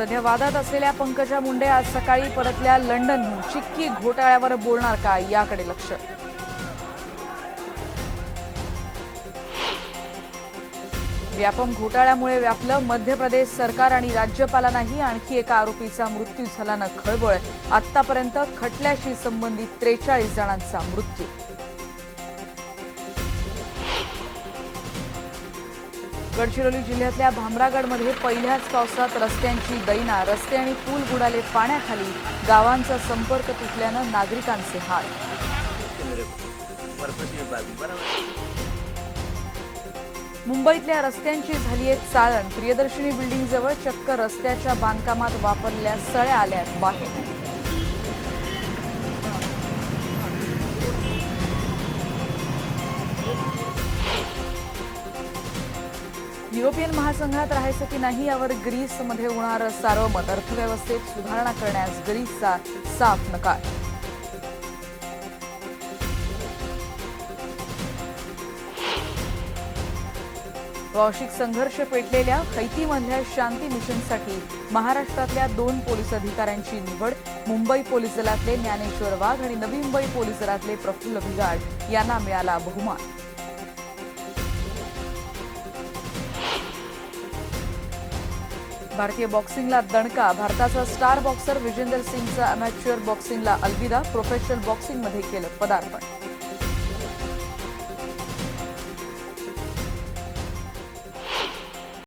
सध्या वादात असलेल्या पंकजा मुंडे आज सकाळी परतल्या लंडनहून. चिक्की घोटाळ्यावर बोलणार का याकडे लक्ष. व्यापम घोटाळ्यामुळे व्यापलं मध्य प्रदेश सरकार आणि राज्यपालांनाही. आणखी एका आरोपीचा मृत्यू झाल्यानं खळबळ. आतापर्यंत खटल्याशी संबंधित 43 जणांचा मृत्यू. गडचिरोली जिल्ह्यातल्या भामरागडमध्ये पहिल्याच पावसात रस्त्यांची दैना. रस्ते आणि पूल बुडाले पाण्याखाली. गावांचा संपर्क तुटल्यानं नागरिकांचे हाल. मुंबईतल्या रस्त्यांची झाली एक चाळण. प्रियदर्शिनी बिल्डिंगजवळ चक्क रस्त्याच्या बांधकामात वापरलेल्या सळ्या आल्यात बाहेर. युरोपियन महासंघात राहायचं की नाही यावर ग्रीसमध्ये होणार सार्वमत. अर्थव्यवस्थेत सुधारणा करण्यास ग्रीसचा साफ नकार. वार्षिक संघर्ष पेटलेल्या हैतीमधल्या शांती मिशनसाठी महाराष्ट्रातल्या 2 पोलीस अधिकाऱ्यांची निवड. मुंबई पोलीस दलातले ज्ञानेश्वर वाघ आणि नवी मुंबई पोलीस दलातले प्रफुल्ल भिगाड यांना मिळाला बहुमान. भारतीय बॉक्सिंगला दणका. भारताचा स्टार बॉक्सर विजेंदर सिंगचा अमॅच्युअर बॉक्सिंगला अलविदा. प्रोफेशनल बॉक्सिंगमध्ये केलं पदार्पण.